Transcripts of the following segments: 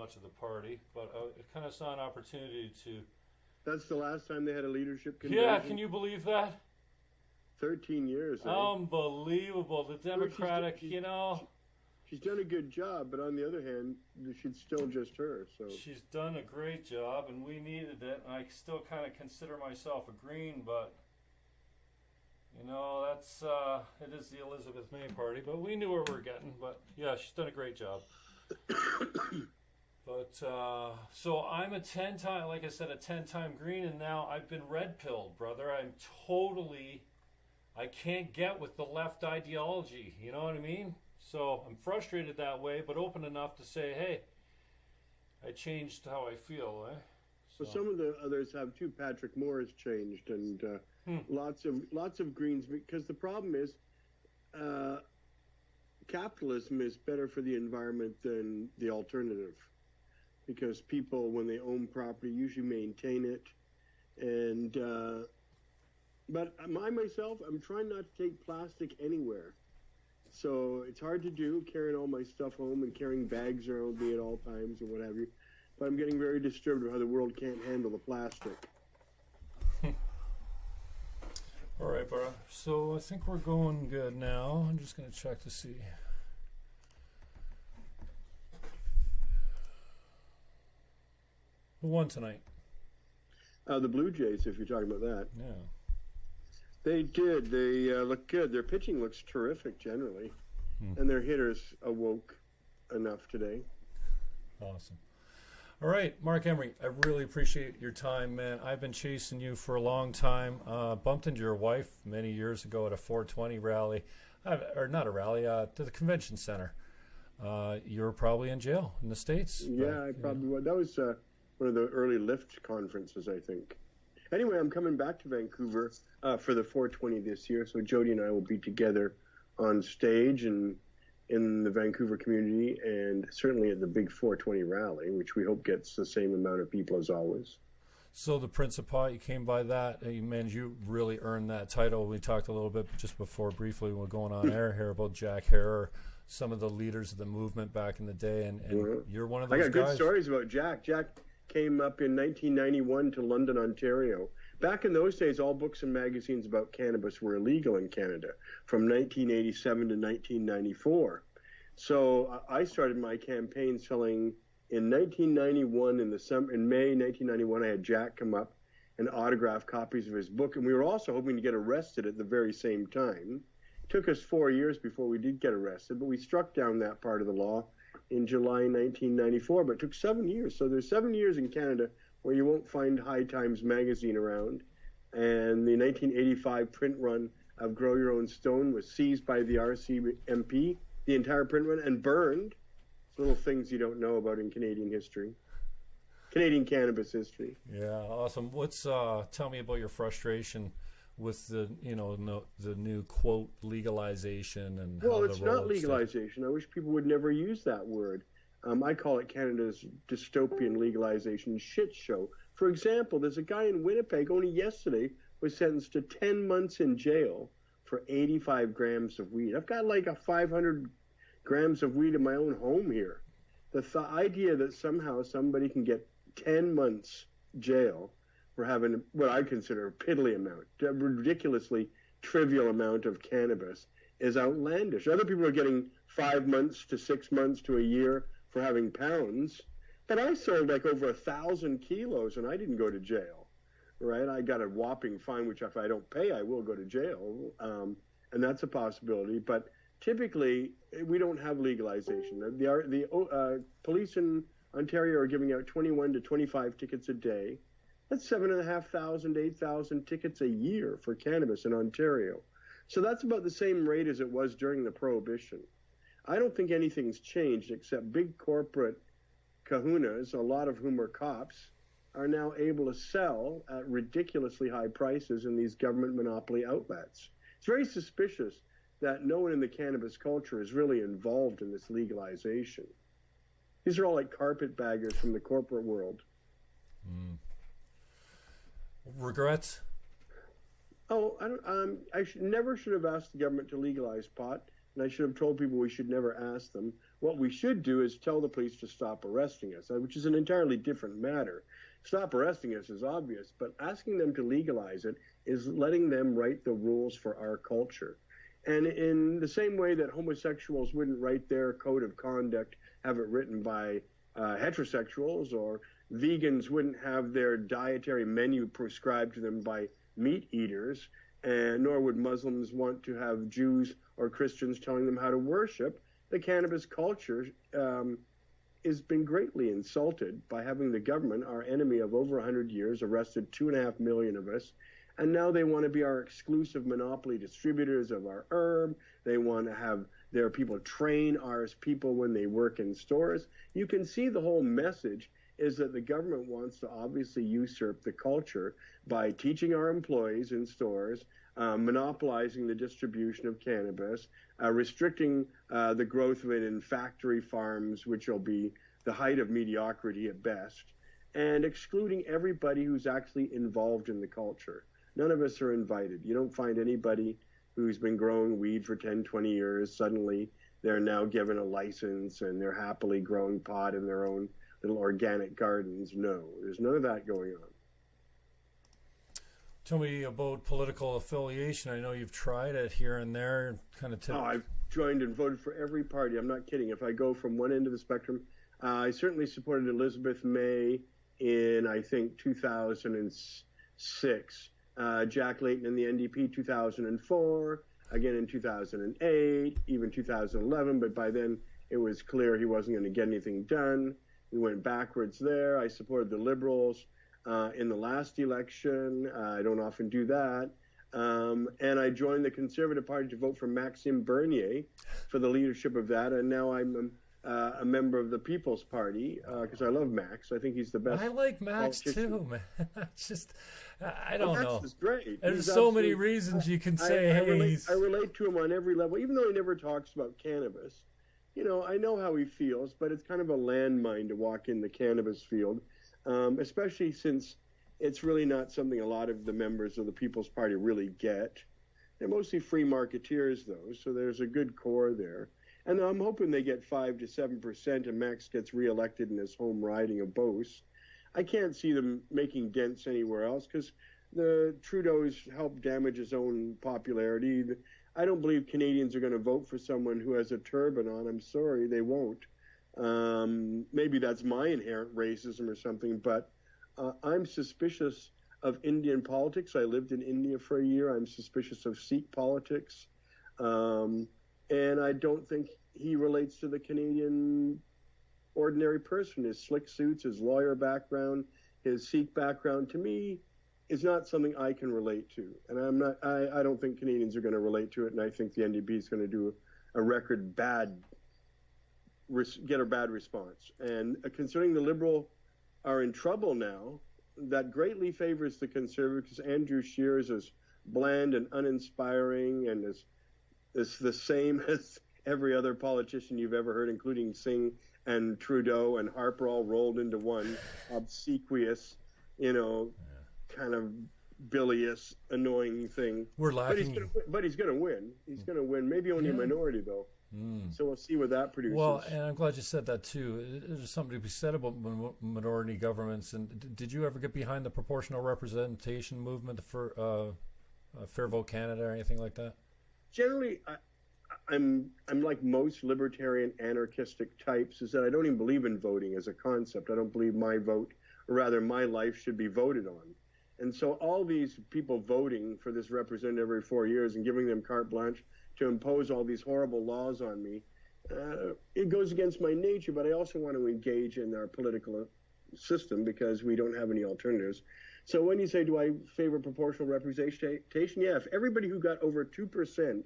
much of the party, but I kind of saw an opportunity to. That's the last time they had a leadership convention? Yeah, can you believe that? 13 years. Unbelievable. The Democratic, She's done a good job, but on the other hand, she's still just her. So she's done a great job, and we needed it. And I still kind of consider myself a green, but that's it is the Elizabeth May party. But we knew what we were getting. But yeah, she's done a great job. But so I'm a 10-time, like I said, a 10-time green, and now I've been red-pilled, brother. I can't get with the left ideology. You know what I mean? So I'm frustrated that way, but open enough to say, hey, I changed how I feel. So some of the others have too. Patrick Moore has changed, and lots of Greens, because the problem is capitalism is better for the environment than the alternative, because people, when they own property, usually maintain it, and but I'm trying not to take plastic anywhere. So it's hard to do, carrying all my stuff home and carrying bags around me at all times or what have you. But I'm getting very disturbed about how the world can't handle the plastic. All right, bro. So I think we're going good now. I'm just going to check to see. Who won tonight? The Blue Jays, if you're talking about that. Yeah. They did. They look good. Their pitching looks terrific generally. And their hitters awoke enough today. Awesome. All right, Marc Emery, I really appreciate your time, man. I've been chasing you for a long time. Bumped into your wife many years ago at a 420 rally, or not a rally, to the convention center. You were probably in jail in the States. Yeah, I probably was. That was one of the early Lyft conferences, I think. Anyway, I'm coming back to Vancouver for the 420 this year, so Jody and I will be together on stage and in the Vancouver community, and certainly at the big 420 rally, which we hope gets the same amount of people as always. So the Principate, you came by that. You really earned that title. We talked a little bit just before, briefly, when we were going on air here about Jack Harrer, some of the leaders of the movement back in the day, and you're one of those guys. I got good stories about Jack. Jack came up in 1991 to London, Ontario. Back in those days, all books and magazines about cannabis were illegal in Canada from 1987 to 1994. So I started my campaign selling in 1991, in May 1991, I had Jack come up and autograph copies of his book. And we were also hoping to get arrested at the very same time. It took us 4 years before we did get arrested, but we struck down that part of the law in July 1994, but it took 7 years. So there's 7 years in Canada where you won't find High Times magazine around. And the 1985 print run of Grow Your Own Stone was seized by the RCMP, the entire print run, and burned. It's little things you don't know about in Canadian history, Canadian cannabis history. Yeah, awesome. Tell me about your frustration with the new quote legalization and well, it's not legalization. I wish people would never use that word. I call it Canada's dystopian legalization shit show. For example, there's a guy in Winnipeg only yesterday was sentenced to 10 months in jail for 85 grams of weed. I've got like 500 grams of weed in my own home here. The idea that somehow somebody can get 10 months jail for having what I consider a piddly amount, a ridiculously trivial amount of cannabis, is outlandish. Other people are getting 5 months to 6 months to a year for having pounds, but I sold like over 1,000 kilos and I didn't go to jail, right? I got a whopping fine, which if I don't pay, I will go to jail, and that's a possibility. But typically, we don't have legalization. The police in Ontario are giving out 21 to 25 tickets a day. That's 7,500, 8,000 tickets a year for cannabis in Ontario. So that's about the same rate as it was during the Prohibition. I don't think anything's changed except big corporate kahunas, a lot of whom are cops, are now able to sell at ridiculously high prices in these government monopoly outlets. It's very suspicious that no one in the cannabis culture is really involved in this legalization. These are all like carpetbaggers from the corporate world. Regrets? Oh, I never should have asked the government to legalize pot, and I should have told people we should never ask them. What we should do is tell the police to stop arresting us, which is an entirely different matter. Stop arresting us is obvious, but asking them to legalize it is letting them write the rules for our culture. And in the same way that homosexuals wouldn't write their code of conduct, have it written by heterosexuals, or vegans wouldn't have their dietary menu prescribed to them by meat eaters, and nor would Muslims want to have Jews or Christians telling them how to worship. The cannabis culture has been greatly insulted by having the government, our enemy of over 100 years, arrested 2.5 million of us. And now they want to be our exclusive monopoly distributors of our herb. They want to have their people train our people when they work in stores. You can see the whole message is that the government wants to obviously usurp the culture by teaching our employees in stores, monopolizing the distribution of cannabis, restricting the growth of it in factory farms, which will be the height of mediocrity at best, and excluding everybody who's actually involved in the culture. None of us are invited. You don't find anybody who's been growing weed for 10, 20 years. Suddenly they're now given a license and they're happily growing pot in their own little organic gardens. No, there's none of that going on. Tell me about political affiliation. I know you've tried it here and there. I've joined and voted for every party. I'm not kidding. If I go from one end of the spectrum, I certainly supported Elizabeth May in, I think, 2006. Jack Layton in the NDP 2004, again in 2008, even 2011, but by then it was clear he wasn't going to get anything done. We went backwards there. I supported the Liberals in the last election. I don't often do that. And I joined the Conservative Party to vote for Maxime Bernier for the leadership of that, and now I'm a member of the People's Party because I love Max. I think he's the best. I like Max too, man. I don't know. Max is great. There's so many reasons you can say, I relate to him on every level, even though he never talks about cannabis. You know, I know how he feels, but it's kind of a landmine to walk in the cannabis field, especially since it's really not something a lot of the members of the People's Party really get. They're mostly free marketeers, though, so there's a good core there. And I'm hoping they get 5 to 7% and Max gets reelected in his home riding of Beauce. I can't see them making dents anywhere else because the Trudeau's helped damage his own popularity. I don't believe Canadians are going to vote for someone who has a turban on. I'm sorry, they won't. Maybe that's my inherent racism or something, but I'm suspicious of Indian politics. I lived in India for a year. I'm suspicious of Sikh politics. And I don't think he relates to the Canadian ordinary person. His slick suits, his lawyer background, his Sikh background, to me, is not something I can relate to. And I don't think Canadians are going to relate to it. And I think the NDP is going to do a record get a bad response. And considering the Liberal are in trouble now, that greatly favors the Conservatives. Andrew Scheer is as bland and uninspiring and as the same as every other politician you've ever heard, including Singh and Trudeau and Harper all rolled into one obsequious, kind of bilious, annoying thing. We're lacking. But he's going to win. He's going to win. Maybe only a minority, though. So we'll see what that produces. Well, and I'm glad you said that, too. There's something to be said about minority governments. And did you ever get behind the proportional representation movement for Fair Vote Canada or anything like that? Generally, I'm like most libertarian anarchistic types, is that I don't even believe in voting as a concept. I don't believe my vote, or rather my life, should be voted on. And so all these people voting for this representative every 4 years and giving them carte blanche to impose all these horrible laws on me, it goes against my nature, but I also want to engage in our political system because we don't have any alternatives. So when you say, do I favor proportional representation? Yeah, if everybody who got over 2%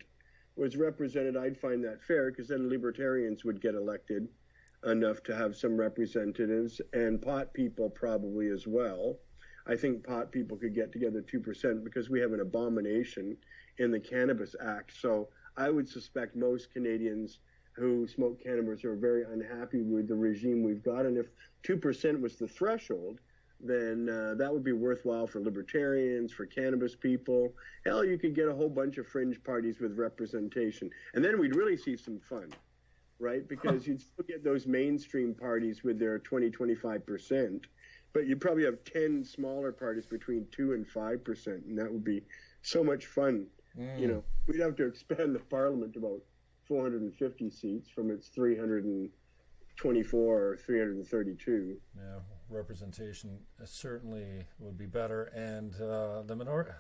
was represented, I'd find that fair because then libertarians would get elected enough to have some representatives, and pot people probably as well. I think pot people could get together 2% because we have an abomination in the Cannabis Act. So I would suspect most Canadians who smoke cannabis are very unhappy with the regime we've got. And if 2% was the threshold, then that would be worthwhile for libertarians, for cannabis people. Hell, you could get a whole bunch of fringe parties with representation. And then we'd really see some fun. right? Because you'd still get those mainstream parties with their 20-25%, but you'd probably have 10 smaller parties between 2 and 5%, and that would be so much fun. You know, we'd have to expand the parliament to about 450 seats from its 324 or 332. Yeah, representation certainly would be better, and the minority.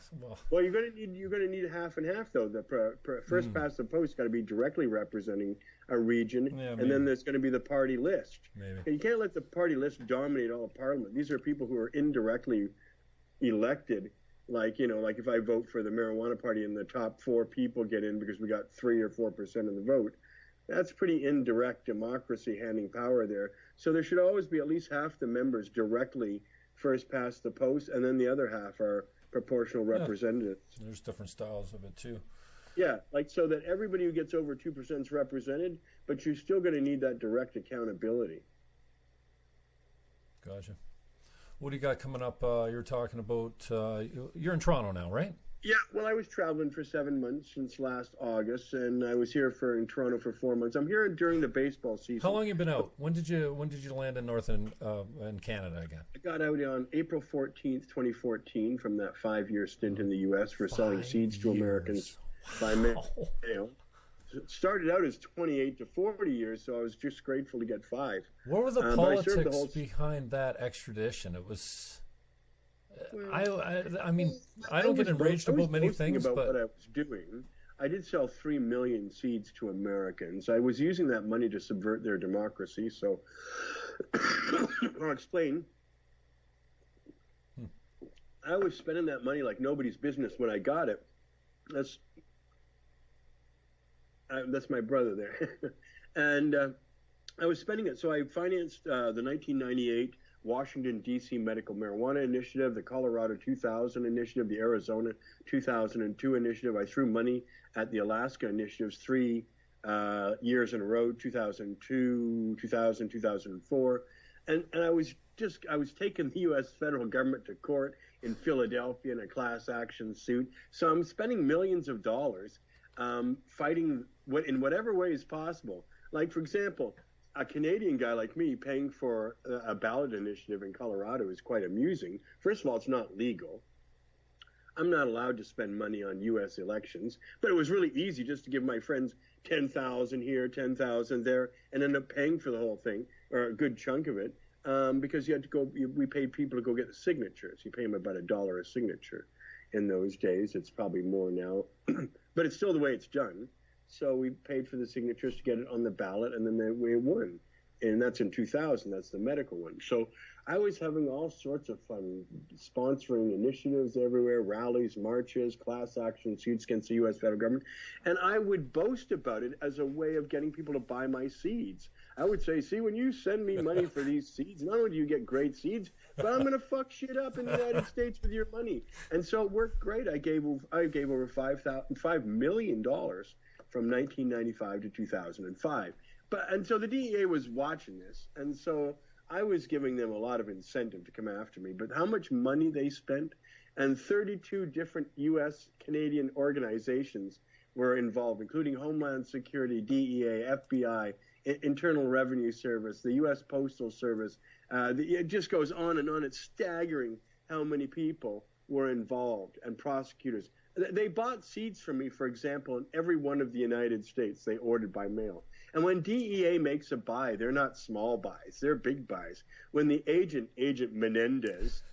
Well, you're going to need half and half though. The first past the post got to be directly representing a region, and then there's going to be the party list. Maybe you can't let the party list dominate all of Parliament. These are people who are indirectly elected. Like, you know, like if I vote for the marijuana party and the top 4 people get in because we got 3 or 4% of the vote, that's pretty indirect democracy handing power there. So there should always be at least half the members directly first past the post, and then the other half are proportional representatives. There's different styles of it too. Yeah, like so that everybody who gets over 2% is represented, but you're still going to need that direct accountability. Gotcha. What do you got coming up? You're talking about, you're in Toronto now, right? Yeah, well, I was traveling for 7 months since last August, and I was here in Toronto for 4 months. I'm here during the baseball season. How long have you been out? When did you land in in Canada again? I got out on April 14th, 2014, from that 5-year stint in the U.S. for selling seeds to Americans by mail. You know, it started out as 28 to 40 years, so I was just grateful to get 5. What were the politics behind that extradition? It was. I mean, I don't get enraged about many things, but what I was doing, I did sell 3 million seeds to Americans. I was using that money to subvert their democracy. So I'll explain. I was spending that money like nobody's business when I got it. That's my brother there, and I was spending it. So I financed the 1998. Washington, D.C. Medical Marijuana Initiative, the Colorado 2000 Initiative, the Arizona 2002 Initiative. I threw money at the Alaska Initiatives 3 years in a row, 2002, 2000, 2004. And I was taking the U.S. federal government to court in Philadelphia in a class action suit. So I'm spending millions of dollars fighting in whatever way is possible. Like, for example, a Canadian guy like me paying for a ballot initiative in Colorado is quite amusing. First of all, it's not legal. I'm not allowed to spend money on U.S. elections, but it was really easy just to give my friends 10,000 here, 10,000 there, and end up paying for the whole thing, or a good chunk of it, because you had to go. We paid people to go get the signatures. You pay them about $1 a signature. In those days, it's probably more now, but it's still the way it's done. So we paid for the signatures to get it on the ballot, and then we won. And that's in 2000. That's the medical one. So I was having all sorts of fun sponsoring initiatives everywhere, rallies, marches, class action suits against the U.S. federal government. And I would boast about it as a way of getting people to buy my seeds. I would say, see, when you send me money for these seeds, not only do you get great seeds, but I'm going to fuck shit up in the United States with your money. And so it worked great. I gave over $5 million from 1995 to 2005. And so the DEA was watching this, and so I was giving them a lot of incentive to come after me. But how much money they spent, and 32 different U.S. Canadian organizations were involved, including Homeland Security, DEA, FBI, Internal Revenue Service, the U.S. Postal Service. It just goes on and on. It's staggering how many people were involved, and prosecutors. They bought seeds from me, for example, in every one of the United States. They ordered by mail. And when DEA makes a buy, they're not small buys, they're big buys. When the agent Menendez,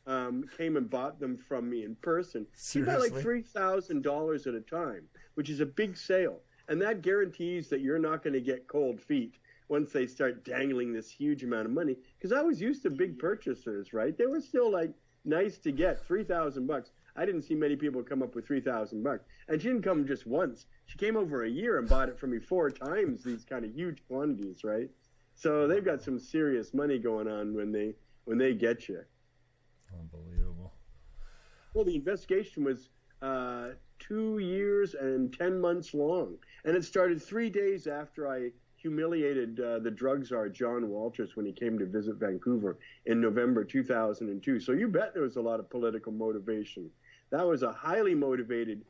came and bought them from me in person, he bought like $3,000 at a time, which is a big sale. And that guarantees that you're not going to get cold feet once they start dangling this huge amount of money. Because I was used to big purchasers, right? They were still like nice to get, $3,000. I didn't see many people come up with $3,000. And she didn't come just once. She came over a year and bought it from me 4 times, these kind of huge quantities, right? So they've got some serious money going on when they get you. Unbelievable. Well, the investigation was 2 years and 10 months long. And it started 3 days after I humiliated the drug czar John Walters when he came to visit Vancouver in November 2002. So you bet there was a lot of political motivation. That was a highly motivated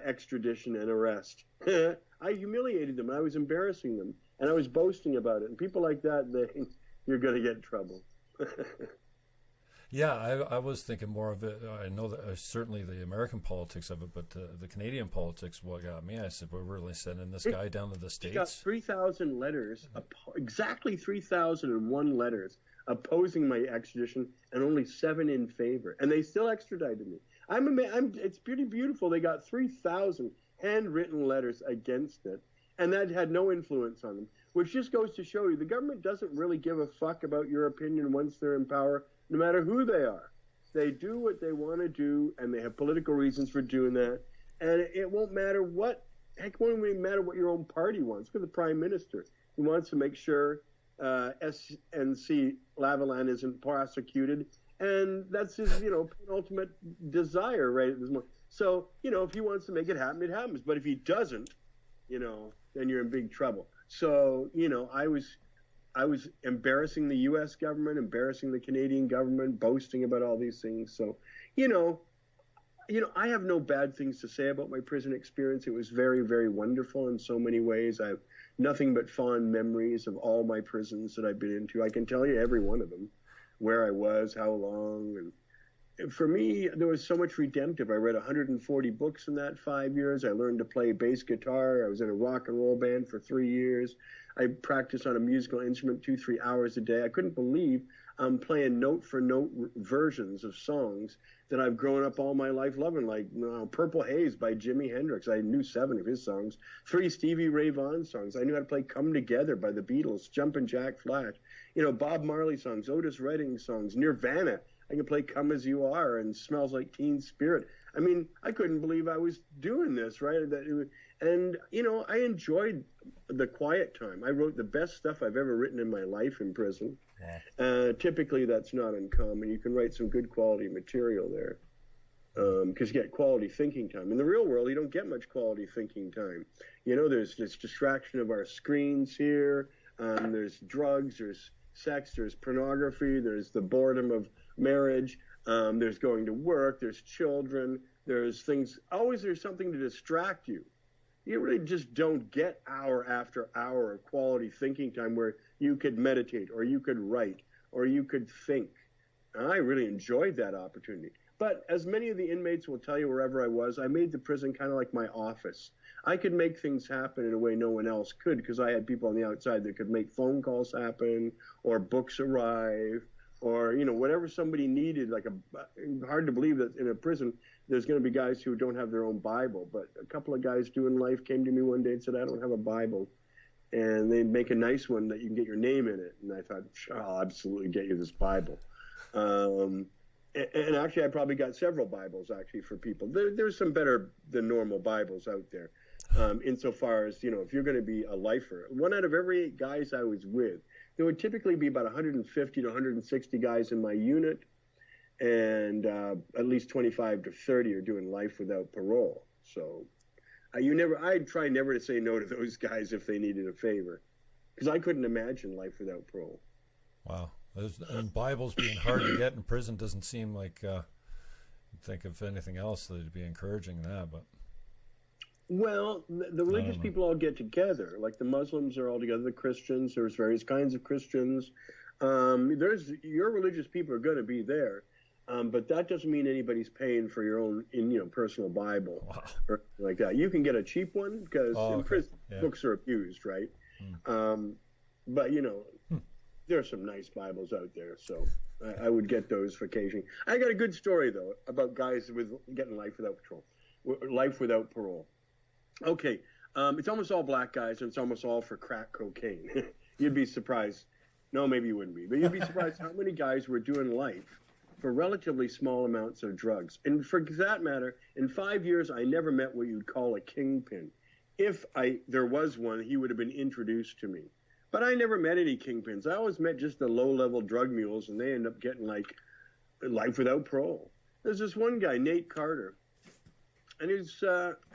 extradition and arrest. I humiliated them. I was embarrassing them. And I was boasting about it. And people like that, you're going to get in trouble. Yeah, I was thinking more of it. I know that certainly the American politics of it, but the Canadian politics, what got me, I said, we're really sending this guy down to the States. He got 3,000 letters, exactly 3,001 letters opposing my extradition, and only 7 in favor. And they still extradited me. It's pretty beautiful. They got 3,000 handwritten letters against it, and that had no influence on them, which just goes to show you the government doesn't really give a fuck about your opinion once they're in power, no matter who they are. They do what they want to do, and they have political reasons for doing that. And it won't matter what, heck, it won't even matter what your own party wants. Look at the prime minister. He wants to make sure SNC Lavalin isn't prosecuted, and that's his, ultimate desire right at this moment. So, if he wants to make it happen, it happens. But if he doesn't, then you're in big trouble. So, I was embarrassing the U.S. government, embarrassing the Canadian government, boasting about all these things. So, I have no bad things to say about my prison experience. It was very, very wonderful in so many ways. I have nothing but fond memories of all my prisons that I've been into. I can tell you every one of them, where I was, how long. And for me, there was so much redemptive. I read 140 books in that 5 years. I learned to play bass guitar. I was in a rock and roll band for 3 years. I practiced on a musical instrument 2-3 hours a day. I couldn't believe I'm playing note-for-note versions of songs that I've grown up all my life loving, like Purple Haze by Jimi Hendrix. I knew 7 of his songs. 3 Stevie Ray Vaughan songs. I knew how to play Come Together by the Beatles, Jumpin' Jack Flash. Bob Marley songs, Otis Redding songs, Nirvana. I can play Come As You Are and Smells Like Teen Spirit. I mean, I couldn't believe I was doing this, right? And, I enjoyed the quiet time. I wrote the best stuff I've ever written in my life in prison. Yeah. Typically, that's not uncommon. You can write some good quality material there because you get quality thinking time. In the real world, you don't get much quality thinking time. There's this distraction of our screens here. There's drugs, there's sex, there's pornography, there's the boredom of marriage, there's going to work, there's children, there's things. Always there's something to distract you. You really just don't get hour after hour of quality thinking time where you could meditate or you could write or you could think. And I really enjoyed that opportunity. But as many of the inmates will tell you wherever I was, I made the prison kind of like my office. I could make things happen in a way no one else could because I had people on the outside that could make phone calls happen or books arrive or, whatever somebody needed. Hard to believe that in a prison there's going to be guys who don't have their own Bible. But a couple of guys doing life came to me one day and said, I don't have a Bible. And they make a nice one that you can get your name in it. And I thought, sure, I'll absolutely get you this Bible. And actually, I probably got several Bibles, actually, for people. There's some better than normal Bibles out there. Insofar as, if you're going to be a lifer. 1 out of every 8 guys I was with, there would typically be about 150 to 160 guys in my unit, and at least 25 to 30 are doing life without parole. So I'd try never to say no to those guys if they needed a favor, because I couldn't imagine life without parole. Wow. And Bibles being hard to get in prison doesn't seem like think of anything else that'd be encouraging that, but well, the religious people all get together. Like the Muslims are all together, the Christians. There's various kinds of Christians. Your religious people are going to be there, but that doesn't mean anybody's paying for your own, personal Bible or like that. You can get a cheap one because in prison books are abused, right? But there are some nice Bibles out there, so I would get those for occasion. I got a good story though about guys with getting life without parole. Okay, it's almost all black guys, and it's almost all for crack cocaine. You'd be surprised. No, maybe you wouldn't be, but you'd be surprised how many guys were doing life for relatively small amounts of drugs. And for that matter, in 5 years, I never met what you'd call a kingpin. If there was one, he would have been introduced to me. But I never met any kingpins. I always met just the low-level drug mules, and they end up getting, life without parole. There's this one guy, Nate Carter. And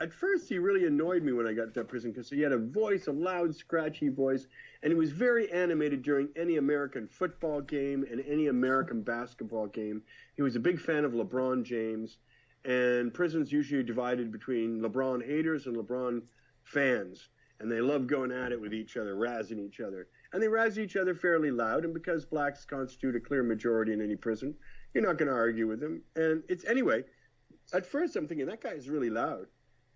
at first he really annoyed me when I got to prison because he had a loud, scratchy voice, and he was very animated during any American football game and any American basketball game. He was a big fan of LeBron James, and prison's usually divided between LeBron haters and LeBron fans. and they love going at it with each other, razzing each other. And they razz each other fairly loud, and because blacks constitute a clear majority in any prison, you're not going to argue with them. And anyway, at first I'm thinking, that guy is really loud.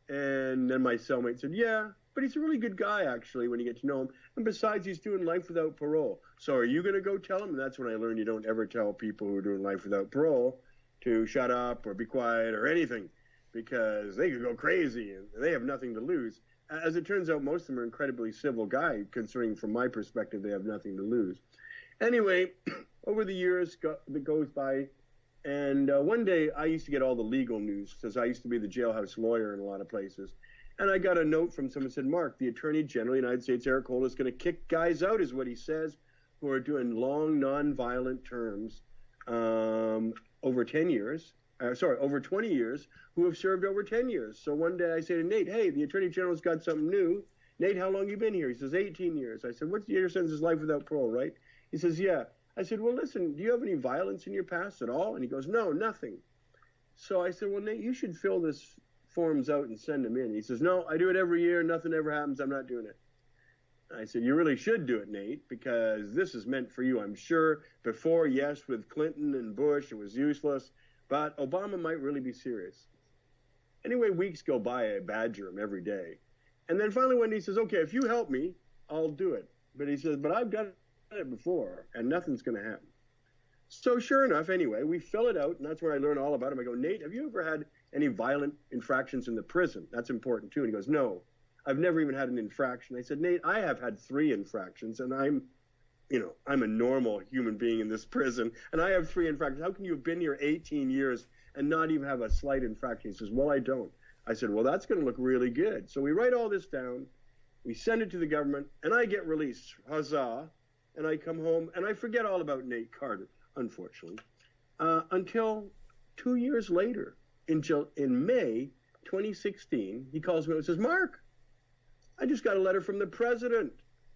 And then my cellmate said, yeah, but he's a really good guy, actually, when you get to know him. And besides, he's doing life without parole. So are you going to go tell him? And that's when I learned you don't ever tell people who are doing life without parole to shut up or be quiet or anything, because they could go crazy and they have nothing to lose. As it turns out, most of them are incredibly civil guys, considering from my perspective, they have nothing to lose. Anyway, over the years that goes by, and one day I used to get all the legal news, because I used to be the jailhouse lawyer in a lot of places. And I got a note from someone who said, Mark, the Attorney General of the United States, Eric Holder, is going to kick guys out, is what he says, who are doing long, non-violent terms over 20 years, who have served over 10 years. So one day I say to Nate, hey, the Attorney General's got something new. Nate, how long have you been here? He says, 18 years. I said, what's your sentence is life without parole, right? He says, yeah. I said, well, listen, do you have any violence in your past at all? And he goes, no, nothing. So I said, well, Nate, you should fill this forms out and send them in. He says, no, I do it every year. Nothing ever happens. I'm not doing it. I said, you really should do it, Nate, because this is meant for you. I'm sure before, yes, with Clinton and Bush, it was useless, but Obama might really be serious. Anyway, weeks go by. I badger him every day. And then finally one day he says, okay, if you help me, I'll do it. But he says, but I've done it before, and nothing's going to happen. So sure enough, anyway, we fill it out, and that's where I learn all about him. I go, Nate, have you ever had any violent infractions in the prison? That's important, too. And he goes, no, I've never even had an infraction. I said, Nate, I have had 3 infractions, and I'm a normal human being in this prison, and I have 3 infractions. How can you have been here 18 years and not even have a slight infraction? He says, well, I don't. I said, well, that's going to look really good. So we write all this down, we send it to the government, and I get released. Huzzah. And I come home, and I forget all about Nate Carter, unfortunately, until 2 years later, in May 2016, he calls me and says, Mark, I just got a letter from the president.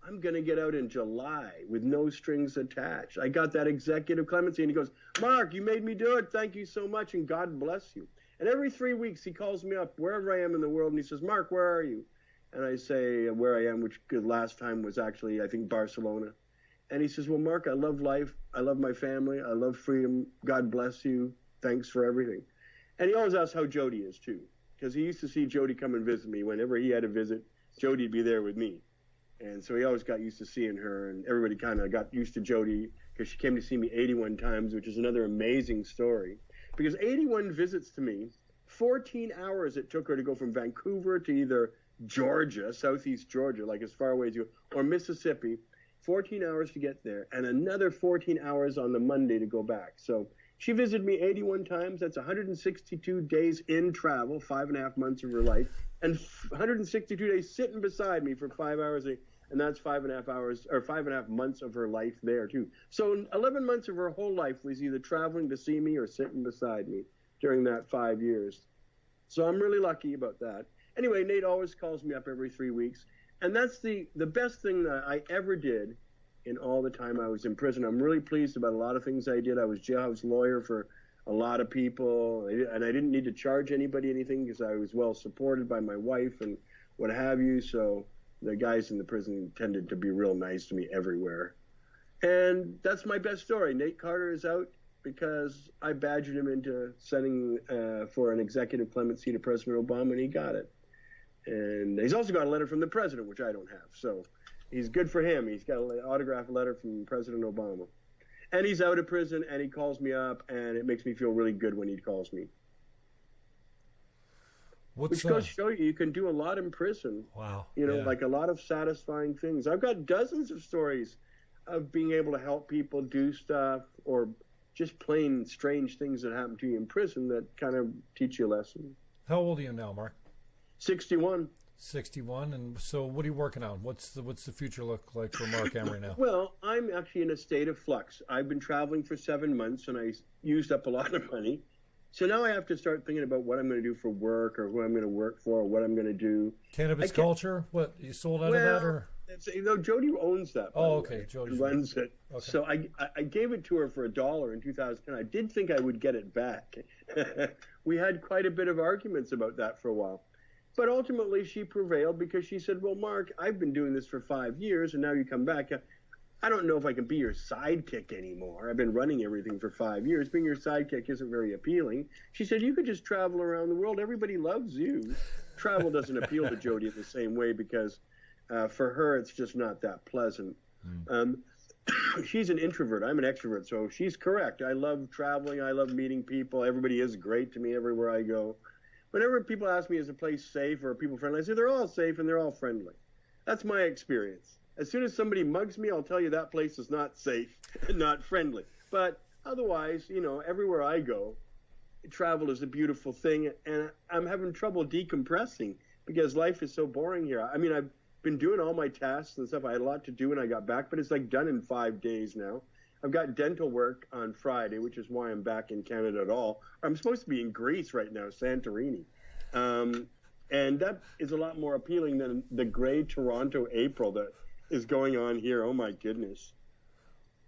I'm going to get out in July with no strings attached. I got that executive clemency. And he goes, Mark, you made me do it. Thank you so much, and God bless you. And every 3 weeks, he calls me up wherever I am in the world, and he says, Mark, where are you? And I say where I am, which last time was actually, I think, Barcelona. And he says, well, Mark, I love life. I love my family. I love freedom. God bless you. Thanks for everything. And he always asks how Jody is, too, because he used to see Jody come and visit me. Whenever he had a visit, Jody'd be there with me. And so he always got used to seeing her, and everybody kind of got used to Jody because she came to see me 81 times, which is another amazing story. Because 81 visits to me, 14 hours it took her to go from Vancouver to either Georgia, southeast Georgia, like as far away as you, or Mississippi, 14 hours to get there, and another 14 hours on the Monday to go back. So she visited me 81 times. That's 162 days in travel, 5.5 months of her life, and 162 days sitting beside me for 5 hours a day. And that's 5.5 hours or 5.5 months of her life there too. So 11 months of her whole life was either traveling to see me or sitting beside me during that 5 years. So I'm really lucky about that. Anyway, Nate always calls me up every 3 weeks. And that's the best thing that I ever did in all the time I was in prison. I'm really pleased about a lot of things I did. I was jailhouse lawyer for a lot of people, and I didn't need to charge anybody anything because I was well supported by my wife and what have you. So the guys in the prison tended to be real nice to me everywhere. And that's my best story. Nate Carter is out because I badgered him into sending for an executive clemency to President Obama, and he got it. And he's also got a letter from the president, which I don't have. So he's good for him. He's got an autographed letter from President Obama. And he's out of prison, and he calls me up, and it makes me feel really good when he calls me. Which goes to show you can do a lot in prison. Wow. Like a lot of satisfying things. I've got dozens of stories of being able to help people do stuff or just plain strange things that happen to you in prison that kind of teach you a lesson. How old are you now, Mark? 61. 61, and so what are you working on? What's the future look like for Marc Emery now? Well, I'm actually in a state of flux. I've been traveling for 7 months, and I used up a lot of money. So now I have to start thinking about what I'm going to do for work, or who I'm going to work for, or what I'm going to do. Cannabis culture? What, you sold out of that? Or? Jody owns that. Oh, okay. Jody runs it. Okay. So I gave it to her for $1 in 2010. I did think I would get it back. We had quite a bit of arguments about that for a while. But ultimately, she prevailed because she said, well, Mark, I've been doing this for 5 years, and now you come back. I don't know if I can be your sidekick anymore. I've been running everything for 5 years. Being your sidekick isn't very appealing. She said, you could just travel around the world. Everybody loves you. Travel doesn't appeal to Jody in the same way because for her, it's just not that pleasant. She's an introvert. I'm an extrovert, so she's correct. I love traveling. I love meeting people. Everybody is great to me everywhere I go. Whenever people ask me, is a place safe or are people friendly, I say they're all safe and they're all friendly. That's my experience. As soon as somebody mugs me, I'll tell you that place is not safe and not friendly. But otherwise, everywhere I go, travel is a beautiful thing, and I'm having trouble decompressing because life is so boring here. I mean, I've been doing all my tasks and stuff. I had a lot to do when I got back, but it's like done in 5 days now. I've got dental work on Friday, which is why I'm back in Canada at all. I'm supposed to be in Greece right now, Santorini. And that is a lot more appealing than the gray Toronto April that is going on here. Oh, my goodness.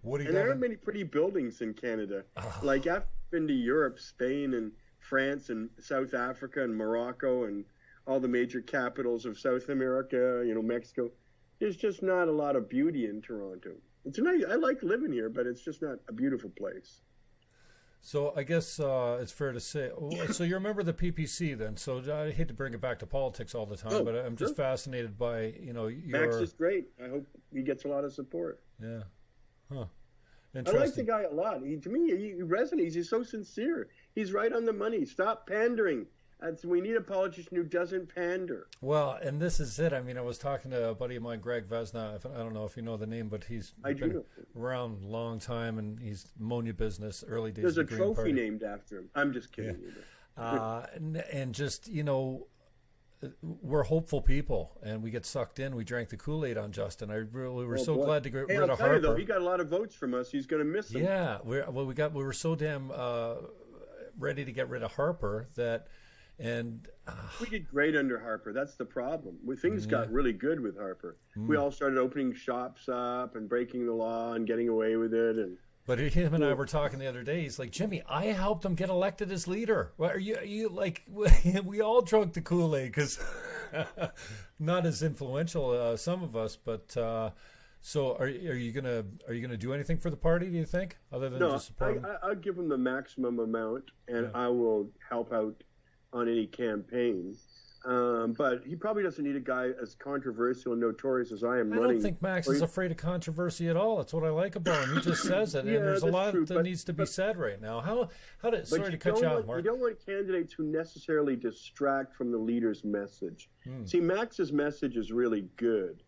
And there aren't many pretty buildings in Canada. Like, I've been to Europe, Spain, and France, and South Africa, and Morocco, and all the major capitals of South America, Mexico. There's just not a lot of beauty in Toronto. It's nice. I like living here, but it's just not a beautiful place. So I guess it's fair to say. So you're a member of the PPC then. So I hate to bring it back to politics all the time, but I'm just fascinated by your. Max is great. I hope he gets a lot of support. Yeah. Huh. I like the guy a lot. To me, he resonates. He's so sincere. He's right on the money. Stop pandering. We need a politician who doesn't pander. Well, and this is it. I mean, I was talking to a buddy of mine, Greg Vesna. I don't know if you know the name, but he's been around a long time, and he's Monia business, early days. There's of the a Green trophy Party. named after him. I'm just kidding you. And just, we're hopeful people, and we get sucked in. We drank the Kool-Aid on Justin. We were so glad to get rid of Harper. Though, he got a lot of votes from us. He's going to miss them. Yeah, we were so damn ready to get rid of Harper that. And we did great under Harper. That's the problem. Things got really good with Harper. We all started opening shops up and breaking the law and getting away with it. But him and I were talking the other day. He's like, Jimmy, I helped him get elected as leader. Well, are you like? We all drunk the Kool-Aid because not as influential some of us, but. So are you gonna do anything for the party? Do you think, other than just support? I'll give him the maximum amount, and I will help out on any campaign. But he probably doesn't need a guy as controversial and notorious as I am. I don't think Max is afraid of controversy at all. That's what I like about him. He just says it, and there's a lot that needs to be said right now. Sorry to cut you off, Mark. You don't want candidates who necessarily distract from the leader's message. See, Max's message is really good.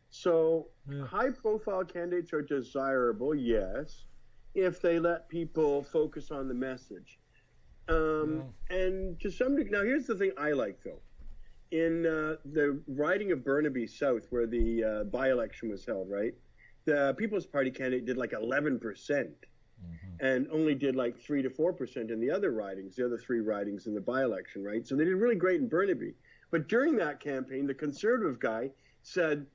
So high-profile candidates are desirable, yes, if they let people focus on the message. And to some degree, now here's the thing I like, though. In the riding of Burnaby South, where the by-election was held, right, the People's Party candidate did like 11% and only did like 3 to 4% in the other ridings, the other 3 ridings in the by-election, right? So they did really great in Burnaby. But during that campaign, the Conservative guy said,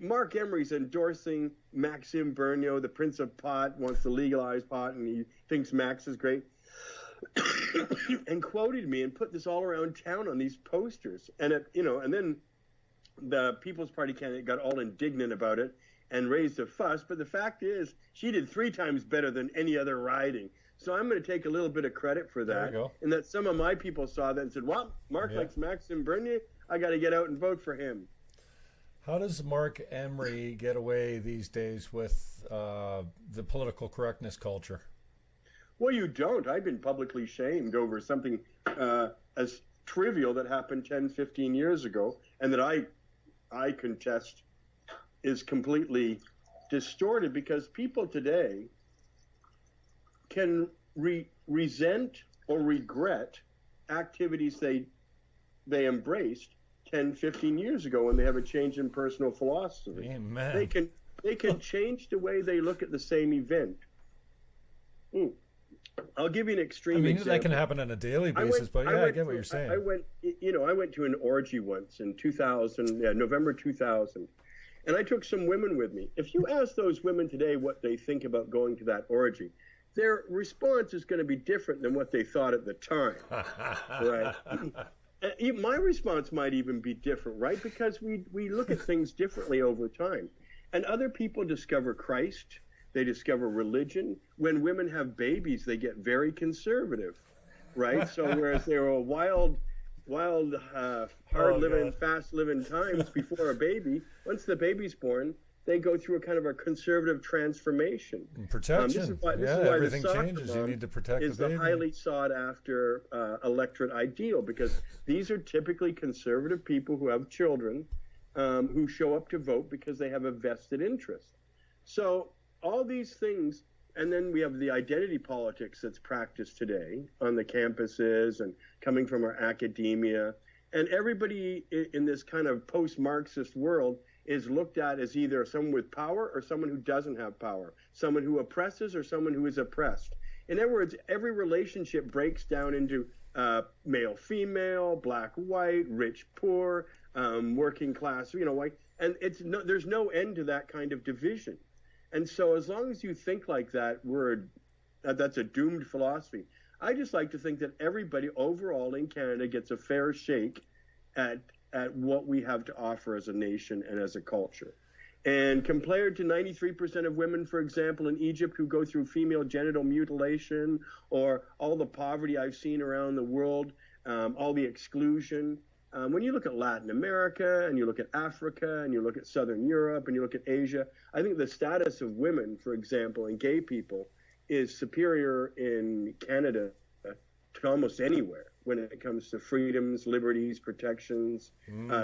Marc Emery's endorsing Maxime Bernier, the Prince of Pot, wants to legalize pot, and he thinks Max is great. And quoted me and put this all around town on these posters, and and then the People's Party candidate got all indignant about it and raised a fuss. But the fact is, she did 3 times better than any other riding. So I'm going to take a little bit of credit for that. There you go. And that some of my people saw that and said, "Well, Mark likes Maxime Bernier. I got to get out and vote for him." How does Marc Emery get away these days with the political correctness culture? Well, you don't. I've been publicly shamed over something as trivial that happened 10, 15 years ago, and that I contest is completely distorted because people today can resent or regret activities they embraced 10, 15 years ago when they have a change in personal philosophy. Amen. They can change the way they look at the same event. I'll give you an extreme example. That can happen on a daily basis, I get what you're saying. I went to an orgy once in November 2000, and I took some women with me. If you ask those women today what they think about going to that orgy, their response is going to be different than what they thought at the time, right? My response might even be different, right? Because we look at things differently over time. And other people discover Christ, they discover religion. When women have babies, they get very conservative, right? So whereas there were wild, hard-living, fast-living times before a baby, once the baby's born, they go through a kind of a conservative transformation. Protection. This is why everything the changes. You need to protect the baby. Is the highly sought-after electorate ideal, because these are typically conservative people who have children who show up to vote because they have a vested interest. So all these things, and then we have the identity politics that's practiced today on the campuses and coming from our academia. And everybody in this kind of post-Marxist world is looked at as either someone with power or someone who doesn't have power, someone who oppresses or someone who is oppressed. In other words, every relationship breaks down into male-female, black-white, rich-poor, working-class, white, and there's no end to that kind of division. And so as long as you think like that, that's a doomed philosophy. I just like to think that everybody overall in Canada gets a fair shake at what we have to offer as a nation and as a culture. And compared to 93% of women, for example, in Egypt who go through female genital mutilation, or all the poverty I've seen around the world, all the exclusion, when you look at Latin America and you look at Africa and you look at Southern Europe and you look at Asia, I think the status of women, for example, and gay people is superior in Canada to almost anywhere when it comes to freedoms, liberties, protections,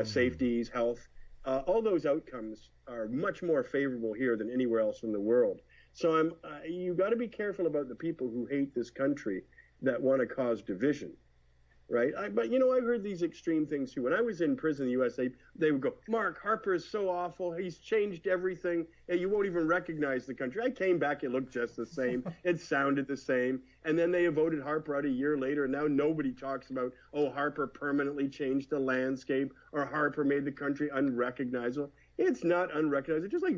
safeties, health. All those outcomes are much more favorable here than anywhere else in the world. So you got to be careful about the people who hate this country that want to cause division, right? But I've heard these extreme things too. When I was in prison in the U.S., they would go, "Mark, Harper is so awful. He's changed everything. And you won't even recognize the country." I came back, it looked just the same. It sounded the same. And then they voted Harper out a year later, and now nobody talks about, oh, Harper permanently changed the landscape, or Harper made the country unrecognizable. It's not unrecognizable. Just like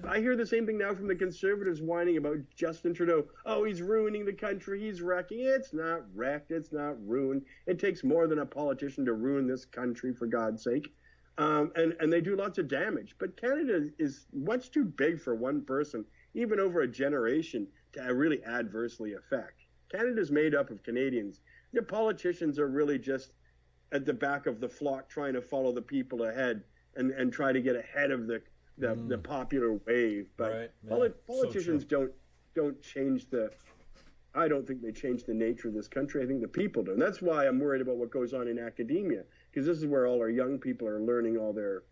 I hear the same thing now from the Conservatives whining about Justin Trudeau. Oh, he's ruining the country. He's wrecking. It's not wrecked. It's not ruined. It takes more than a politician to ruin this country, for God's sake. And they do lots of damage. But Canada is much too big for one person, even over a generation, to really adversely affect. Canada's made up of Canadians. The politicians are really just at the back of the flock trying to follow the people ahead and try to get ahead of the popular wave. But politicians don't change I don't think they change the nature of this country. I think the people do. And that's why I'm worried about what goes on in academia, because this is where all our young people are learning all their,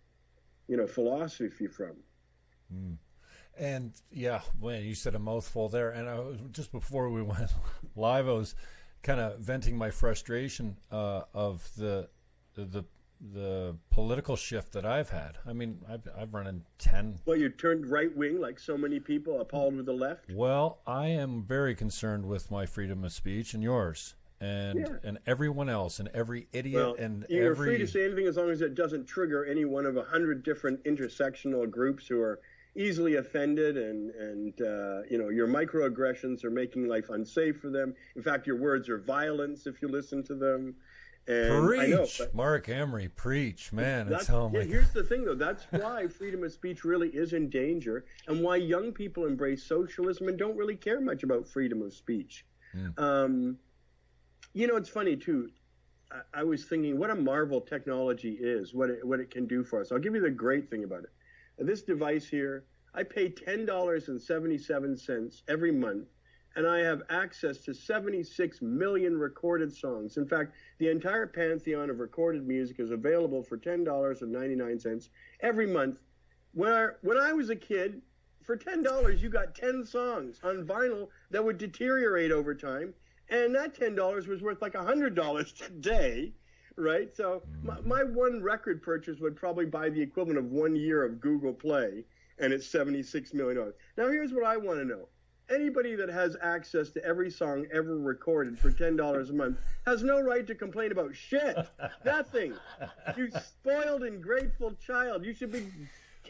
philosophy from. And when you said a mouthful there, and just before we went live, I was kind of venting my frustration of the political shift that I've had. I mean, I've run in 10. Well, you turned right wing like so many people, appalled with the left. Well, I am very concerned with my freedom of speech and yours, and everyone else, and every idiot, you're free to say anything as long as it doesn't trigger any one of 100 different intersectional groups who are easily offended, and your microaggressions are making life unsafe for them. In fact, your words are violence if you listen to them. And preach, Marc Emery, preach, man. Here's the thing, though. That's why freedom of speech really is in danger, and why young people embrace socialism and don't really care much about freedom of speech. It's funny too. I was thinking what a marvel technology is, what it can do for us. I'll give you the great thing about it. This device here, I pay $10.77 every month, and I have access to 76 million recorded songs. In fact, the entire pantheon of recorded music is available for $10.99 every month. When I was a kid, for $10, you got 10 songs on vinyl that would deteriorate over time, and that $10 was worth like $100 today, right? So my one record purchase would probably buy the equivalent of 1 year of Google Play, and it's $76 million. Now, here's what I want to know. Anybody that has access to every song ever recorded for $10 a month has no right to complain about shit. Nothing. You spoiled and grateful child. You should be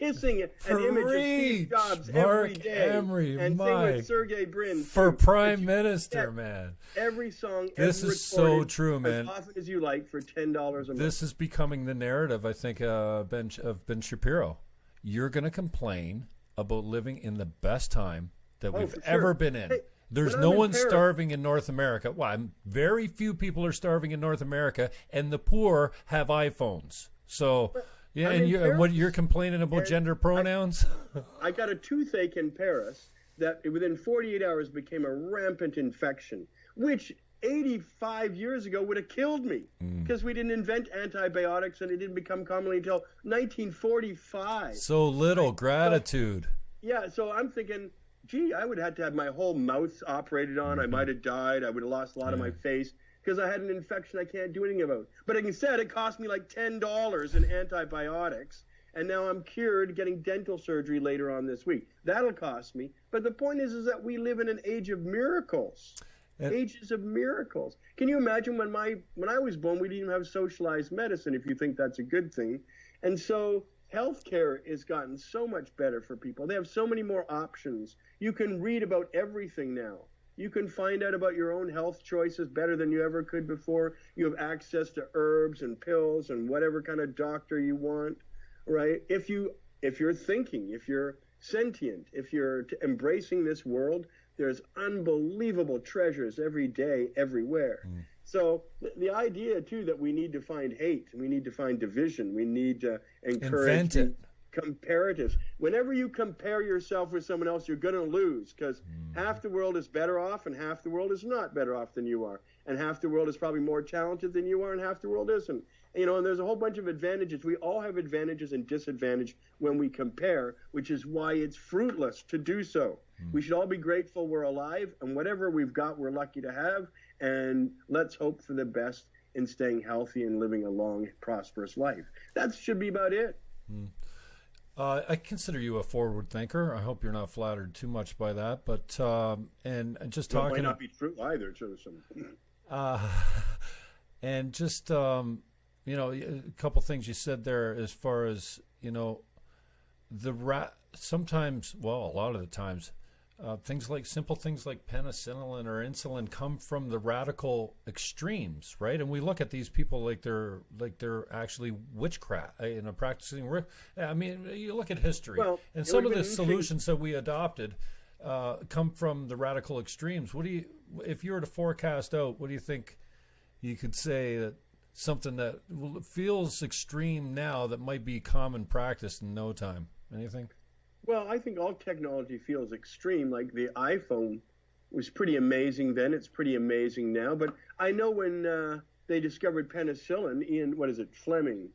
kissing an image of Steve Jobs every Marc day. Emery, and sing with Sergey Brin. For Prime Minister, man. Every song, this is so true, man. As often as you like for $10 a month. This is becoming the narrative, I think, of Ben Shapiro. You're going to complain about living in the best time that we've ever been in. Hey, there's no one starving in North America. Well, very few people are starving in North America, and the poor have iPhones. So, yeah, and you're complaining about gender pronouns? I got a toothache in Paris that within 48 hours became a rampant infection, which 85 years ago would have killed me because we didn't invent antibiotics and it didn't become commonly until 1945. So little gratitude. So I'm thinking, gee, I would have had to have my whole mouth operated on. I might have died. I would have lost a lot of my face because I had an infection I can't do anything about. But instead, it cost me like $10 in antibiotics. And now I'm cured, getting dental surgery later on this week. That'll cost me. But the point is that we live in an age of miracles. Ages of miracles. Can you imagine when I was born, we didn't even have socialized medicine, if you think that's a good thing. And so healthcare has gotten so much better for people. They have so many more options. You can read about everything now. You can find out about your own health choices better than you ever could before. You have access to herbs and pills and whatever kind of doctor you want, right? If you're thinking, if you're sentient, if you're embracing this world, there's unbelievable treasures every day, everywhere. So the idea, too, that we need to find hate, we need to find division, we need to encourage comparatives. Whenever you compare yourself with someone else, you're going to lose because half the world is better off and half the world is not better off than you are. And half the world is probably more talented than you are and half the world isn't. And there's a whole bunch of advantages. We all have advantages and disadvantages when we compare, which is why it's fruitless to do so. We should all be grateful we're alive, and whatever we've got, we're lucky to have. And let's hope for the best in staying healthy and living a long, prosperous life. That should be about it. I consider you a forward thinker. I hope you're not flattered too much by that. But and just talking, it might not be true either. And just a couple things you said there, as far as sometimes, well, a lot of the times. Simple things like penicillin or insulin come from the radical extremes, right? And we look at these people like they're actually witchcraft, practicing. I mean, you look at history, and some of the solutions that we adopted come from the radical extremes. If you were to forecast out, what do you think you could say that something that feels extreme now that might be common practice in no time? Anything? Well, I think all technology feels extreme. Like the iPhone was pretty amazing then. It's pretty amazing now. But I know when they discovered penicillin, Fleming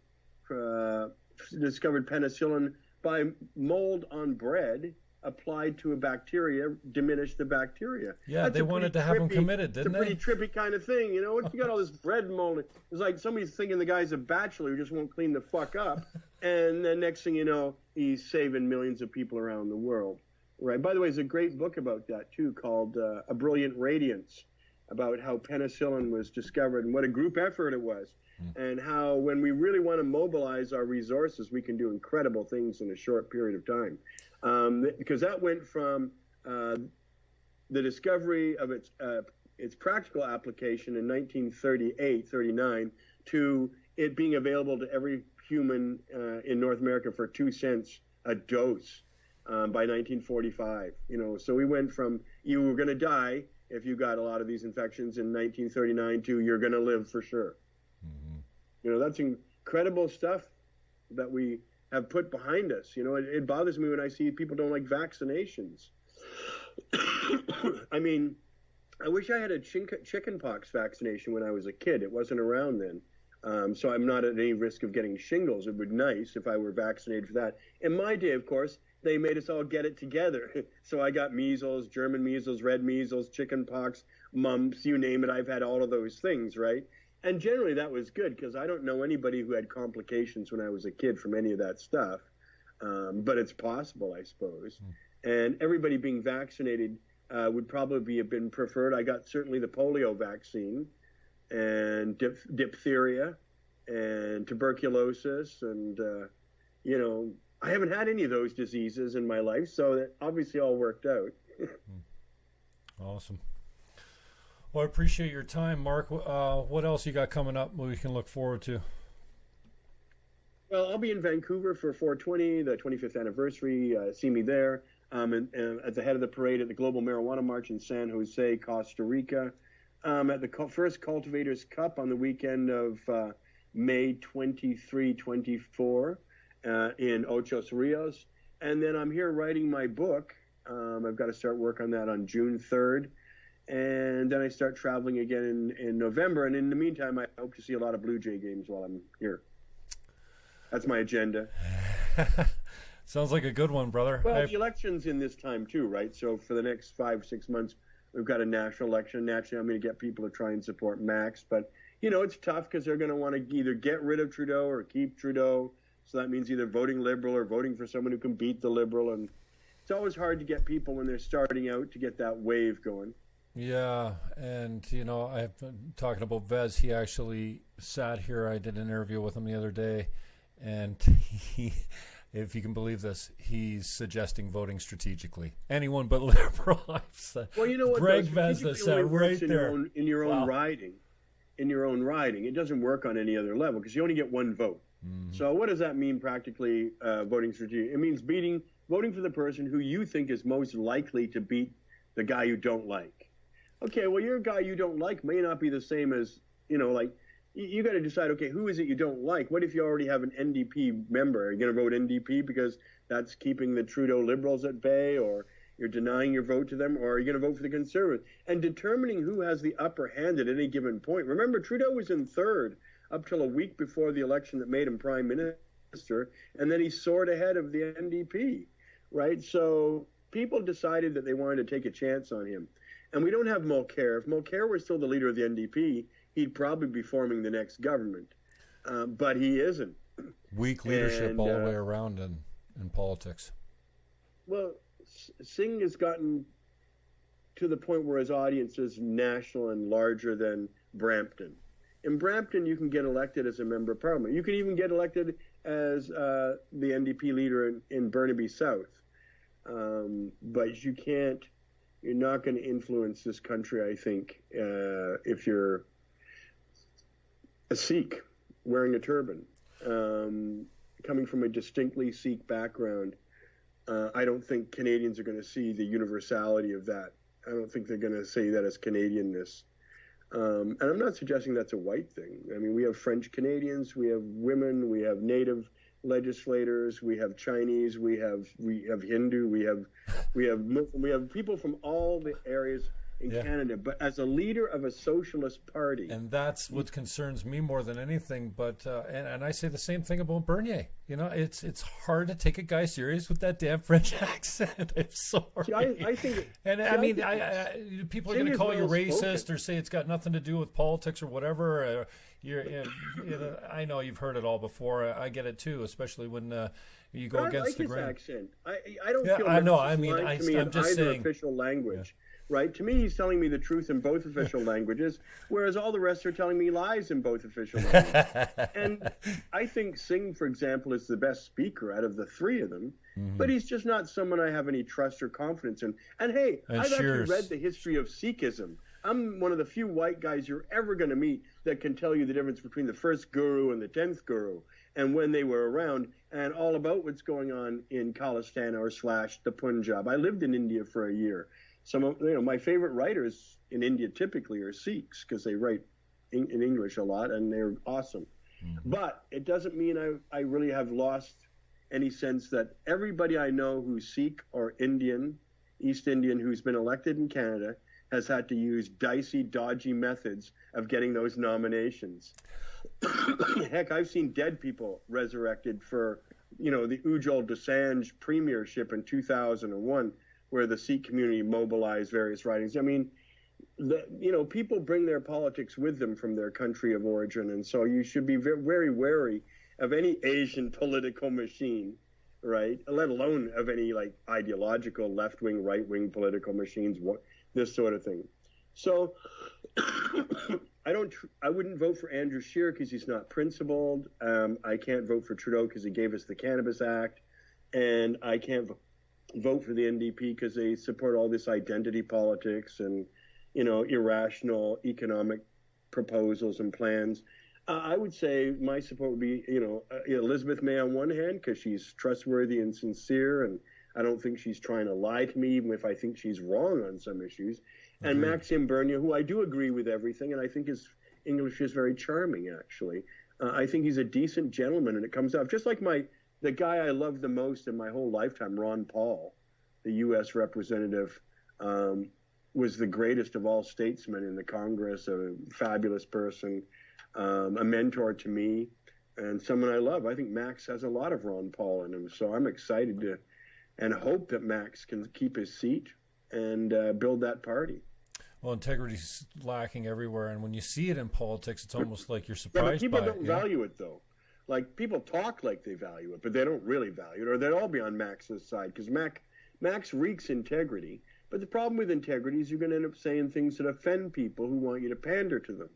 discovered penicillin by mold on bread applied to a bacteria, diminished the bacteria. Yeah, That's they wanted to have them committed, didn't they? It's a pretty trippy kind of thing. You got all this bread mold. It's like somebody's thinking the guy's a bachelor who just won't clean the fuck up. And then next thing you know, he's saving millions of people around the world. Right. By the way, there's a great book about that, too, called A Brilliant Radiance, about how penicillin was discovered and what a group effort it was. And how when we really want to mobilize our resources, we can do incredible things in a short period of time. Because that went from the discovery of its practical application in 1938-39 to it being available to every human in North America for 2 cents a dose by 1945. So we went from you were going to die if you got a lot of these infections in 1939 to you're going to live for sure. That's incredible stuff that we have put behind us. It bothers me when I see people don't like vaccinations. I mean, I wish I had a chickenpox vaccination when I was a kid. It wasn't around then. So I'm not at any risk of getting shingles. It would be nice if I were vaccinated for that. In my day, of course, they made us all get it together. So I got measles, German measles, red measles, chickenpox, mumps, you name it. I've had all of those things, right? And generally that was good because I don't know anybody who had complications when I was a kid from any of that stuff. But it's possible, I suppose. And everybody being vaccinated would probably have been preferred. I got certainly the polio vaccine and diphtheria and tuberculosis and, I haven't had any of those diseases in my life, so that obviously all worked out. Awesome. Well, I appreciate your time, Mark. What else you got coming up we can look forward to? Well, I'll be in Vancouver for 420, the 25th anniversary. See me there. And at the head of the parade at the Global Marijuana March in San Jose, Costa Rica. At the first Cultivators Cup on the weekend of May 23, 24 in Ocho Rios. And then I'm here writing my book. I've got to start work on that on June 3rd. And then I start traveling again in November. And in the meantime, I hope to see a lot of Blue Jay games while I'm here. That's my agenda. Sounds like a good one, brother. Well, the election's in this time too, right? So for the next 5-6 months, we've got a national election. Naturally, I'm going to get people to try and support Max. But, you know, it's tough because they're going to want to either get rid of Trudeau or keep Trudeau. So that means either voting Liberal or voting for someone who can beat the Liberal. And it's always hard to get people when they're starting out to get that wave going. Yeah, and, you know, I've been talking about Vez. He actually sat here. I did an interview with him the other day. And he, if you can believe this, he's suggesting voting strategically. Anyone but Liberal. Well, you know what? Greg Vez said right there. In your own riding. In your own riding. It doesn't work on any other level because you only get one vote. Mm-hmm. So what does that mean practically, voting strategy? It means voting for the person who you think is most likely to beat the guy you don't like. Okay, well, your guy you don't like may not be the same as, you know, like, you got to decide, okay, who is it you don't like? What if you already have an NDP member? Are you going to vote NDP because that's keeping the Trudeau Liberals at bay, or you're denying your vote to them, or are you going to vote for the Conservatives? And determining who has the upper hand at any given point. Remember, Trudeau was in third up till a week before the election that made him prime minister, and then he soared ahead of the NDP, right? So people decided that they wanted to take a chance on him. And we don't have Mulcair. If Mulcair were still the leader of the NDP, he'd probably be forming the next government, but he isn't. Weak leadership all the way around in politics. Well, Singh has gotten to the point where his audience is national and larger than Brampton. In Brampton, you can get elected as a member of parliament. You can even get elected as the NDP leader in Burnaby South. But you can't, you're not going to influence this country, I think, if you're a Sikh wearing a turban, coming from a distinctly Sikh background. I don't think Canadians are going to see the universality of that. I don't think they're going to say that as Canadianness. And I'm not suggesting that's a white thing. I mean, we have French Canadians, we have women, we have Native legislators, we have Chinese, we have Hindu, we have people from all the areas in Canada, but as a leader of a socialist party. And that's what concerns me more than anything. But and I say the same thing about Bernier. You know, it's hard to take a guy serious with that damn French accent. I'm sorry. See, I think, and I mean, people are going to call you racist or say it's got nothing to do with politics or whatever. I know you've heard it all before. I get it too, especially when you go against the grain. I like his accent. I don't feel I know. I mean, I'm just saying. Official language. Yeah. Right? To me, he's telling me the truth in both official languages, whereas all the rest are telling me lies in both official languages. And I think Singh, for example, is the best speaker out of the three of them, but he's just not someone I have any trust or confidence in. And hey, I've actually read the history of Sikhism. I'm one of the few white guys you're ever going to meet that can tell you the difference between the first guru and the 10th guru, and when they were around, and all about what's going on in Khalistan or / the Punjab. I lived in India for a year. Some of my favorite writers in India typically are Sikhs because they write in English a lot and they're awesome. But it doesn't mean I really have lost any sense that everybody I know who's Sikh or Indian, East Indian, who's been elected in Canada has had to use dicey, dodgy methods of getting those nominations. Heck, I've seen dead people resurrected for, the Ujjal Dosanjh premiership in 2001, where the Sikh community mobilized various writings. I mean, people bring their politics with them from their country of origin, and so you should be very wary of any Asian political machine, right? Let alone of any ideological left-wing, right-wing political machines, this sort of thing. So I wouldn't vote for Andrew Scheer because he's not principled. I can't vote for Trudeau because he gave us the Cannabis Act. and I can't vote for the NDP because they support all this identity politics and, irrational economic proposals and plans. I would say my support would be, Elizabeth May on one hand, because she's trustworthy and sincere, and I don't think she's trying to lie to me, even if I think she's wrong on some issues. Mm-hmm. And Maxime Bernier, who I do agree with everything, and I think his English is very charming, actually. I think he's a decent gentleman, and it comes off just like the guy I love the most in my whole lifetime, Ron Paul, the U.S. representative, was the greatest of all statesmen in the Congress, a fabulous person, a mentor to me, and someone I love. I think Max has a lot of Ron Paul in him, so I'm excited to and hope that Max can keep his seat and build that party. Well, integrity's lacking everywhere, and when you see it in politics, it's almost like you're surprised people by don't it. value it, though. Like, people talk like they value it, but they don't really value it, or they'd all be on Max's side, because Max reeks integrity. But the problem with integrity is you're going to end up saying things that offend people who want you to pander to them.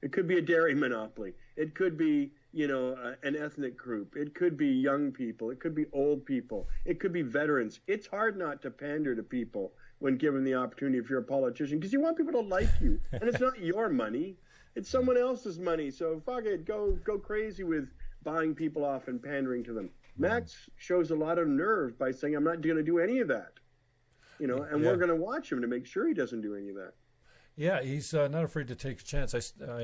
It could be a dairy monopoly. It could be, an ethnic group. It could be young people. It could be old people. It could be veterans. It's hard not to pander to people when given the opportunity if you're a politician, because you want people to like you. And it's not your money. It's someone else's money. So fuck it. Go crazy with buying people off and pandering to them. Max shows a lot of nerve by saying, I'm not going to do any of that. We're going to watch him to make sure he doesn't do any of that. Yeah, he's not afraid to take a chance. I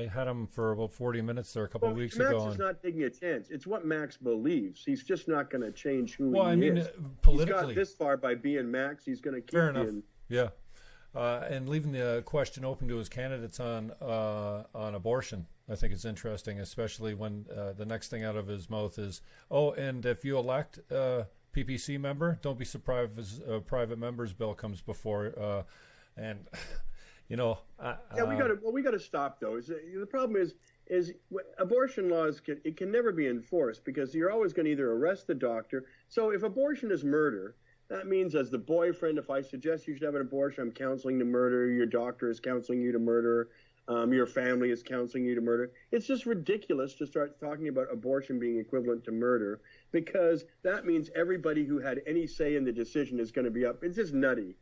had him for about 40 minutes there a couple of weeks ago. Max is not taking a chance. It's what Max believes. He's just not going to change who he is. Well, I mean, politically. He's got this far by being Max. He's going to keep Fair enough. being. Yeah. And leaving the question open to his candidates on abortion, I think it's interesting, especially when the next thing out of his mouth is, and if you elect a PPC member, don't be surprised if a private member's bill comes before. We got to stop those. The problem is abortion laws can never be enforced because you're always going to either arrest the doctor. So if abortion is murder, that means as the boyfriend, if I suggest you should have an abortion, I'm counseling to murder. Your doctor is counseling you to murder. Your family is counseling you to murder. It's just ridiculous to start talking about abortion being equivalent to murder because that means everybody who had any say in the decision is going to be up. It's just nutty.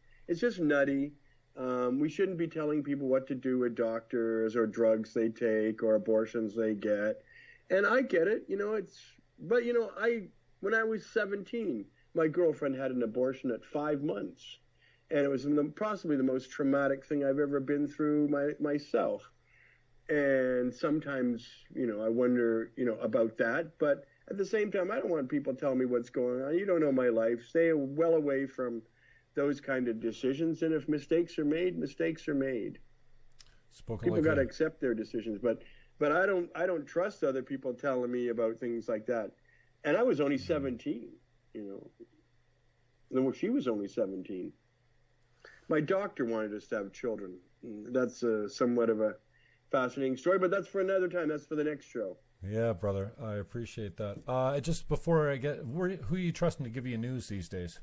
We shouldn't be telling people what to do with doctors or drugs they take or abortions they get. And I get it, when I was 17, my girlfriend had an abortion at 5 months. And it was possibly the most traumatic thing I've ever been through myself. And sometimes, I wonder, about that. But at the same time, I don't want people telling me what's going on. You don't know my life. Stay well away from those kind of decisions. And if mistakes are made, mistakes are made. People got to accept their decisions. But I don't trust other people telling me about things like that. And I was only 17, She was only 17. My doctor wanted us to have children. That's somewhat of a fascinating story, but that's for another time. That's for the next show. Yeah, brother. I appreciate that. Just before I who are you trusting to give you news these days?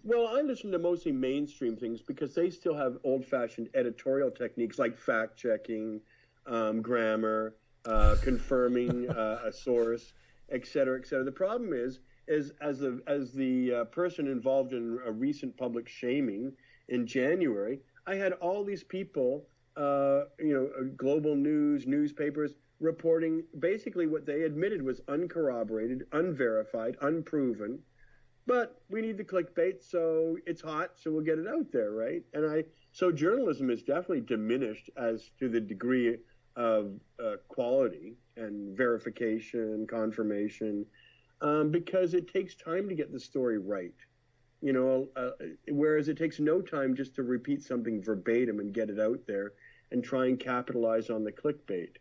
Well, I listen to mostly mainstream things because they still have old-fashioned editorial techniques like fact-checking, grammar, confirming a source, et cetera, et cetera. The problem is as the person involved in a recent public shaming in January, I had all these people, global news, newspapers, reporting basically what they admitted was uncorroborated, unverified, unproven. But we need the clickbait, so it's hot, so we'll get it out there, right? So journalism is definitely diminished as to the degree of quality and verification, confirmation, because it takes time to get the story right. Whereas it takes no time just to repeat something verbatim and get it out there and try and capitalize on the clickbait,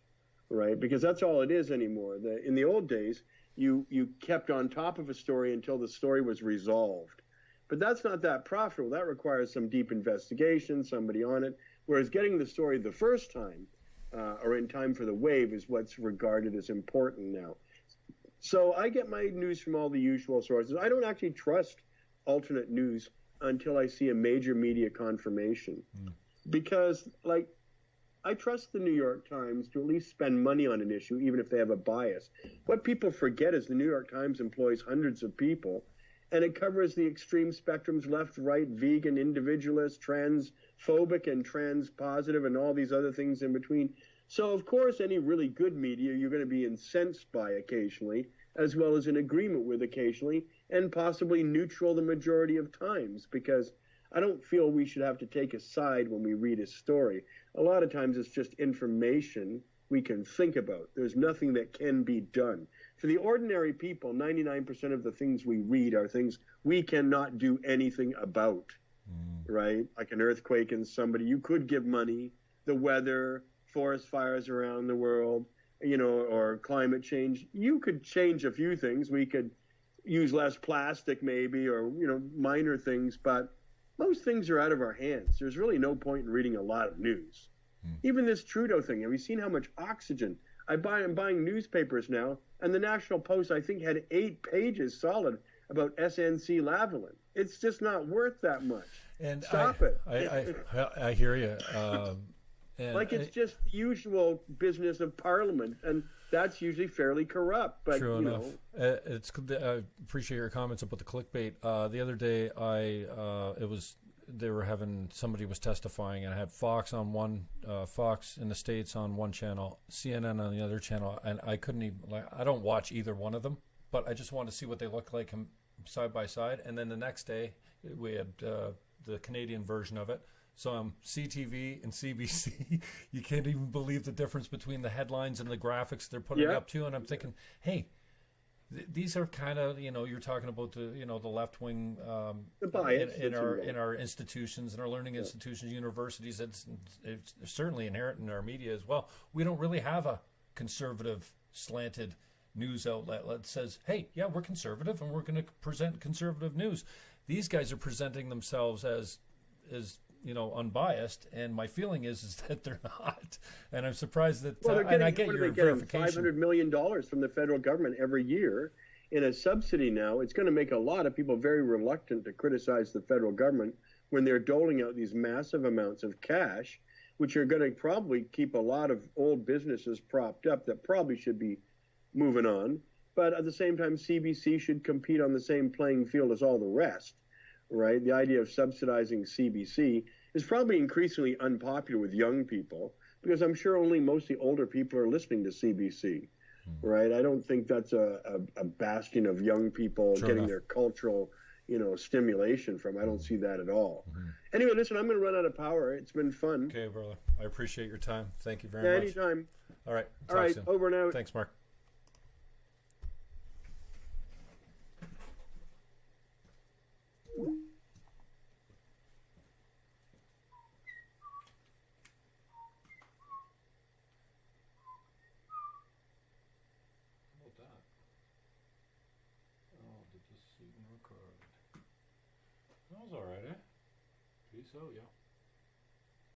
right? Because that's all it is anymore. In the old days, you kept on top of a story until the story was resolved. But that's not that profitable. That requires some deep investigation, somebody on it. Whereas getting the story the first time or in time for the wave is what's regarded as important now. So I get my news from all the usual sources. I don't actually trust alternate news until I see a major media confirmation. Because, I trust the New York Times to at least spend money on an issue, even if they have a bias. What people forget is the New York Times employs hundreds of people, and it covers the extreme spectrums, left, right, vegan, individualist, transphobic, and transpositive, and all these other things in between. So, of course, any really good media you're going to be incensed by occasionally, as well as in agreement with occasionally, and possibly neutral the majority of times, because I don't feel we should have to take a side when we read a story. A lot of times it's just information we can think about. There's nothing that can be done. For the ordinary people, 99% of the things we read are things we cannot do anything about, right? Like an earthquake in somebody. You could give money, the weather, forest fires around the world, or climate change. You could change a few things. We could use less plastic maybe, or, minor things, but most things are out of our hands. There's really no point in reading a lot of news. Even this Trudeau thing, have you seen how much oxygen? I'm buying newspapers now, and the National Post, I think, had 8 pages solid about SNC Lavalin. It's just not worth that much. And Stop it. I hear you. It's just the usual business of Parliament, and that's usually fairly corrupt. But true enough. I appreciate your comments about the clickbait. The other day, somebody was testifying, and I had Fox on one, Fox in the States on one channel, CNN on the other channel, and I couldn't even, I don't watch either one of them, but I just wanted to see what they look like side by side. And then the next day, we had the Canadian version of it. So CTV and CBC, you can't even believe the difference between the headlines and the graphics they're putting up too. And I'm thinking, hey, these are kind of, you're talking about the left wing in our institutions, in our learning institutions, universities. It's certainly inherent in our media as well. We don't really have a conservative slanted news outlet that says, hey, yeah, we're conservative and we're going to present conservative news. These guys are presenting themselves as unbiased, and my feeling is that they're not. And I'm surprised that. And I get your verification. $500 million from the federal government every year in a subsidy now. It's going to make a lot of people very reluctant to criticize the federal government when they're doling out these massive amounts of cash, which are going to probably keep a lot of old businesses propped up that probably should be moving on. But at the same time, CBC should compete on the same playing field as all the rest. Right? The idea of subsidizing CBC is probably increasingly unpopular with young people, because I'm sure only mostly older people are listening to CBC, right? I don't think that's a bastion of young people getting their cultural, stimulation from. I don't see that at all. Anyway, listen, I'm going to run out of power. It's been fun. Okay, brother. I appreciate your time. Thank you very much. Anytime. All right. All right. Soon. Over and out. Thanks, Mark. That was all right, eh? Peace out, yeah.